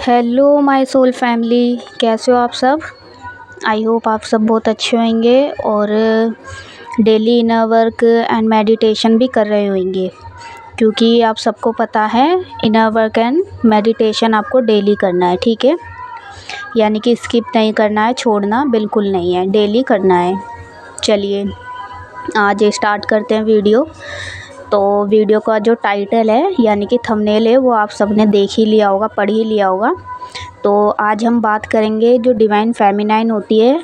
Hello my soul family, कैसे हो आप सब। आई होप आप सब बहुत अच्छे होंगे और daily inner work and meditation भी कर रहे होंगे, क्योंकि आप सबको पता है इनर वर्क एंड मेडिटेशन आपको डेली करना है। ठीक है, यानी कि स्किप नहीं करना है, छोड़ना बिल्कुल नहीं है, डेली करना है। चलिए आज स्टार्ट करते हैं वीडियो। तो वीडियो का जो टाइटल है यानी कि थंबनेल है वो आप सबने देख ही लिया होगा, पढ़ ही लिया होगा। तो आज हम बात करेंगे जो डिवाइन फेमिनाइन होती है।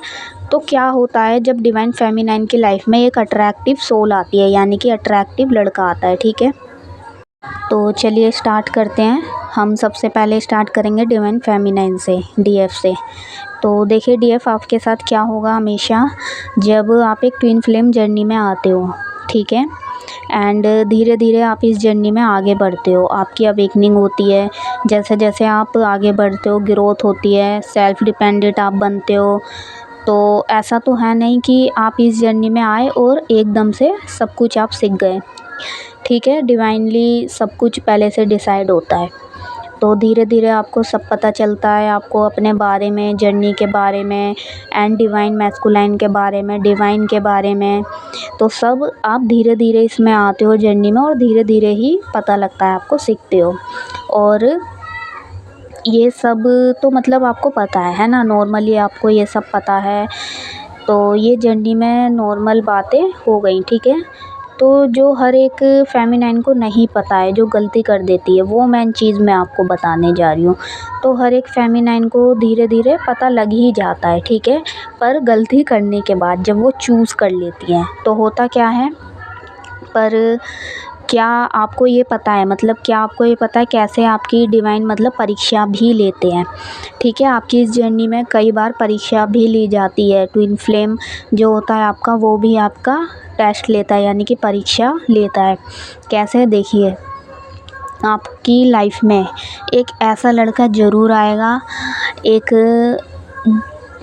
तो क्या होता है जब डिवाइन फेमिनाइन की लाइफ में एक अट्रैक्टिव सोल आती है, यानी कि अट्रैक्टिव लड़का आता है। ठीक है, तो चलिए स्टार्ट करते हैं। हम सबसे पहले स्टार्ट करेंगे डिवाइन फेमिनाइन से, डीएफ से। तो देखिए डीएफ आपके साथ क्या होगा हमेशा जब आप एक ट्विन फ्लेम जर्नी में आते हो। ठीक है, एंड धीरे धीरे आप इस जर्नी में आगे बढ़ते हो, आपकी अवेकनिंग होती है। जैसे जैसे आप आगे बढ़ते हो ग्रोथ होती है, सेल्फ डिपेंडेंट आप बनते हो। तो ऐसा तो है नहीं कि आप इस जर्नी में आए और एकदम से सब कुछ आप सीख गए। ठीक है, डिवाइनली सब कुछ पहले से डिसाइड होता है। तो धीरे धीरे आपको सब पता चलता है, आपको अपने बारे में, जर्नी के बारे में, एंड डिवाइन मैस्कुलाइन के बारे में, डिवाइन के बारे में। तो सब आप धीरे धीरे इसमें आते हो जर्नी में, और धीरे धीरे ही पता लगता है, आपको सीखते हो। और ये सब तो मतलब आपको पता है ना, नॉर्मली आपको ये सब पता है। तो ये जर्नी में नॉर्मल बातें हो गई। ठीक है, तो जो हर एक फेमिनाइन को नहीं पता है, जो गलती कर देती है, वो मेन चीज़ मैं आपको बताने जा रही हूँ। तो हर एक फेमिनाइन को धीरे धीरे पता लग ही जाता है। ठीक है, पर गलती करने के बाद जब वो चूज़ कर लेती हैं तो होता क्या है। पर क्या आपको ये पता है, मतलब क्या आपको ये पता है कैसे आपकी डिवाइन मतलब परीक्षा भी लेते हैं। ठीक है, आपकी इस जर्नी में कई बार परीक्षा भी ली जाती है। ट्विन फ्लेम जो होता है आपका, वो भी आपका टेस्ट लेता है, यानी कि परीक्षा लेता है। कैसे, देखिए आपकी लाइफ में एक ऐसा लड़का ज़रूर आएगा, एक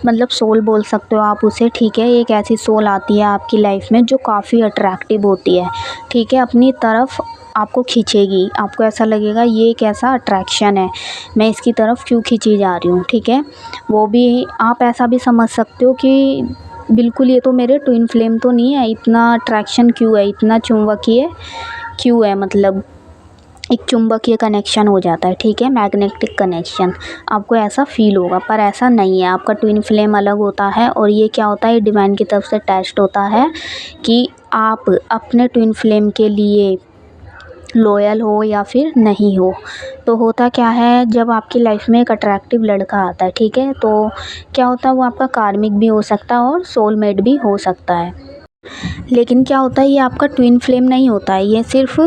मतलब सोल बोल सकते हो आप उसे। ठीक है, एक ऐसी सोल आती है आपकी लाइफ में जो काफ़ी अट्रैक्टिव होती है। ठीक है, अपनी तरफ आपको खींचेगी, आपको ऐसा लगेगा ये एक ऐसा अट्रैक्शन है, मैं इसकी तरफ क्यों खींची जा रही हूँ। ठीक है, वो भी आप ऐसा भी समझ सकते हो कि बिल्कुल ये तो मेरे ट्विन फ्लेम तो नहीं है, इतना अट्रैक्शन क्यों है, इतना चुंबकीय क्यों है, मतलब एक चुंबकीय कनेक्शन हो जाता है। ठीक है, मैग्नेटिक कनेक्शन, आपको ऐसा फील होगा। पर ऐसा नहीं है, आपका ट्विन फ्लेम अलग होता है। और ये क्या होता है, डिवाइन की तरफ से टेस्ट होता है कि आप अपने ट्विन फ्लेम के लिए लॉयल हो या फिर नहीं हो। तो होता क्या है, जब आपकी लाइफ में एक अट्रैक्टिव लड़का आता है, ठीक है, तो क्या होता है वो आपका कार्मिक भी हो सकता है और सोलमेट भी हो सकता है। लेकिन क्या होता है, ये आपका ट्विन फ्लेम नहीं होता है, ये सिर्फ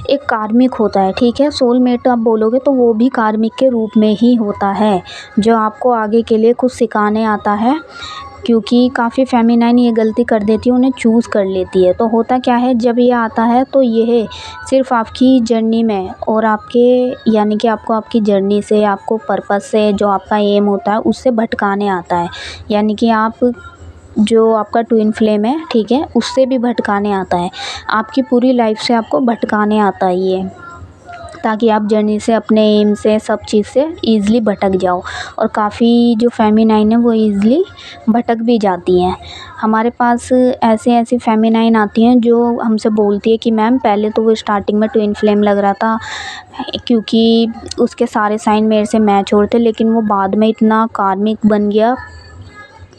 एक कार्मिक होता है। ठीक है, सोलमेट आप बोलोगे तो वो भी कार्मिक के रूप में ही होता है, जो आपको आगे के लिए कुछ सिखाने आता है। क्योंकि काफ़ी फेमिनाइन ये गलती कर देती है, उन्हें चूज़ कर लेती है। तो होता क्या है, जब ये आता है तो ये सिर्फ आपकी जर्नी में और आपके यानी कि आपको आपकी जर्नी से, आपको पर्पस से, जो आपका एम होता है उससे भटकाने आता है। यानी कि आप जो आपका ट्विन फ्लेम है, ठीक है, उससे भी भटकाने आता है, आपकी पूरी लाइफ से आपको भटकाने आता है ये, ताकि आप जर्नी से, अपने एम से, सब चीज़ से ईज़िली भटक जाओ। और काफ़ी जो फेमिनाइन है वो ईज़िली भटक भी जाती हैं। हमारे पास ऐसे ऐसी फेमिनाइन आती हैं जो हमसे बोलती है कि मैम पहले तो वो स्टार्टिंग में ट्विन फ्लेम लग रहा था, क्योंकि उसके सारे साइन मेरे से मैच हो रहे थे, लेकिन वो बाद में इतना कार्मिक बन गया।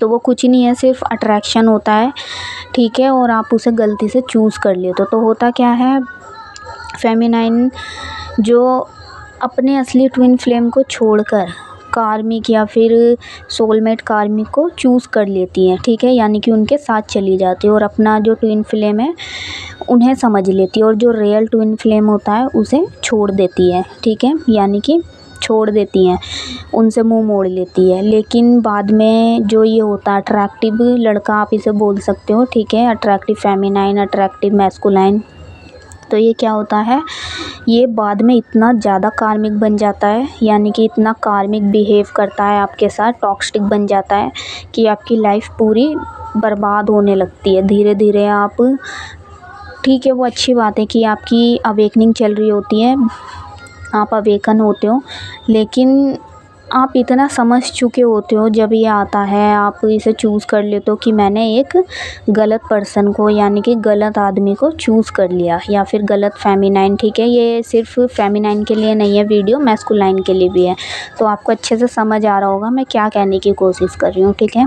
तो वो कुछ ही नहीं है, सिर्फ अट्रैक्शन होता है। ठीक है, और आप उसे गलती से चूज़ कर लेते हो। तो होता क्या है, फेमिनाइन जो अपने असली ट्विन फ्लेम को छोड़कर कार्मिक या फिर सोलमेट कार्मिक को चूज़ कर लेती हैं। ठीक है, यानी कि उनके साथ चली जाती है और अपना जो ट्विन फ्लेम है उन्हें समझ लेती है, और जो रियल ट्विन फ्लेम होता है उसे छोड़ देती है। ठीक है, यानी कि छोड़ देती हैं, उनसे मुंह मोड़ लेती है। लेकिन बाद में जो ये होता है अट्रैक्टिव लड़का, आप इसे बोल सकते हो। ठीक है, अट्रैक्टिव फेमिनाइन, अट्रैक्टिव मैस्कुलाइन। तो ये क्या होता है, ये बाद में इतना ज़्यादा कार्मिक बन जाता है, यानी कि इतना कार्मिक बिहेव करता है आपके साथ, टॉक्सिक बन जाता है कि आपकी लाइफ पूरी बर्बाद होने लगती है धीरे धीरे। आप, ठीक है, वो अच्छी बात है कि आपकी अवेकनिंग चल रही होती है, आप अवेकन होते हो, लेकिन आप इतना समझ चुके होते हो जब ये आता है, आप इसे चूज़ कर लेते हो कि मैंने एक गलत पर्सन को यानी कि गलत आदमी को चूज़ कर लिया या फिर गलत फेमिनाइन। ठीक है, ये सिर्फ फेमिनाइन के लिए नहीं है वीडियो, मैस्कुलाइन के लिए भी है। तो आपको अच्छे से समझ आ रहा होगा मैं क्या कहने की कोशिश कर रही हूँ। ठीक है,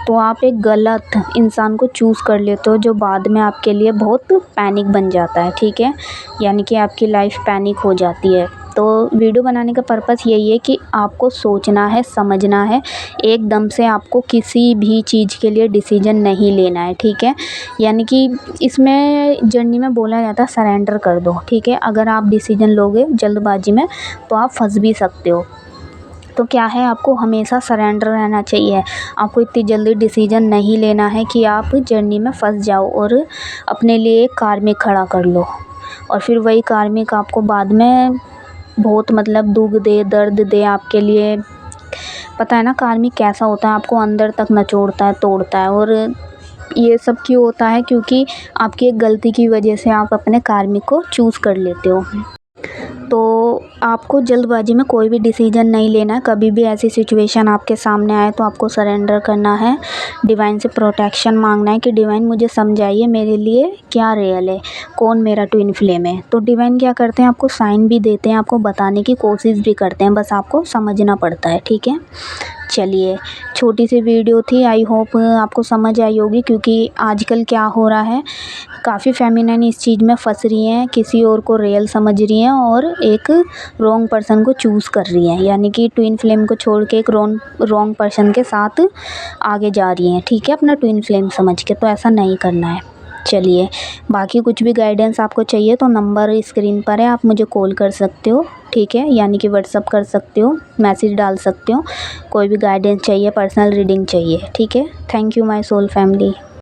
तो आप एक गलत इंसान को चूज़ कर लेते हो जो बाद में आपके लिए बहुत पैनिक बन जाता है। ठीक है, यानी कि आपकी लाइफ पैनिक हो जाती है। तो वीडियो बनाने का पर्पस यही है कि आपको सोचना है, समझना है, एकदम से आपको किसी भी चीज़ के लिए डिसीजन नहीं लेना है। ठीक है, यानी कि इसमें जर्नी में बोला जाता है सरेंडर कर दो। ठीक है, अगर आप डिसीजन लोगे जल्दबाजी में तो आप फंस भी सकते हो। तो क्या है, आपको हमेशा सरेंडर रहना चाहिए। आपको इतनी जल्दी डिसीजन नहीं लेना है कि आप जर्नी में फंस जाओ और अपने लिए एक कार्मिक खड़ा कर लो और फिर वही कार्मिक आपको बाद में बहुत मतलब दुख दे, दर्द दे आपके लिए। पता है ना कार्मिक कैसा होता है, आपको अंदर तक नचोड़ता है, तोड़ता है। और ये सब क्यों होता है, क्योंकि आपकी एक गलती की वजह से आप अपने कार्मिक को चूज़ कर लेते हो। तो आपको जल्दबाजी में कोई भी डिसीजन नहीं लेना है। कभी भी ऐसी सिचुएशन आपके सामने आए तो आपको सरेंडर करना है, डिवाइन से प्रोटेक्शन मांगना है कि डिवाइन मुझे समझाइए मेरे लिए क्या रियल है, कौन मेरा ट्विन फ्लेम है। तो डिवाइन क्या करते हैं, आपको साइन भी देते हैं, आपको बताने की कोशिश भी करते हैं, बस आपको समझना पड़ता है। ठीक है, चलिए छोटी सी वीडियो थी, आई होप आपको समझ आई होगी। क्योंकि आजकल क्या हो रहा है, काफ़ी फेमिनाइन इस चीज़ में फंस रही हैं, किसी और को रियल समझ रही हैं और एक रॉन्ग पर्सन को चूज़ कर रही हैं, यानी कि ट्विन फ्लेम को छोड़ के एक रॉन्ग पर्सन के साथ आगे जा रही हैं। ठीक है, अपना ट्विन फ्लेम समझ के, तो ऐसा नहीं करना है। चलिए, बाकी कुछ भी गाइडेंस आपको चाहिए तो नंबर स्क्रीन पर है, आप मुझे कॉल कर सकते हो। ठीक है, यानी कि व्हाट्सअप कर सकते हो, मैसेज डाल सकते हो, कोई भी गाइडेंस चाहिए, पर्सनल रीडिंग चाहिए। ठीक है, thank you my soul family.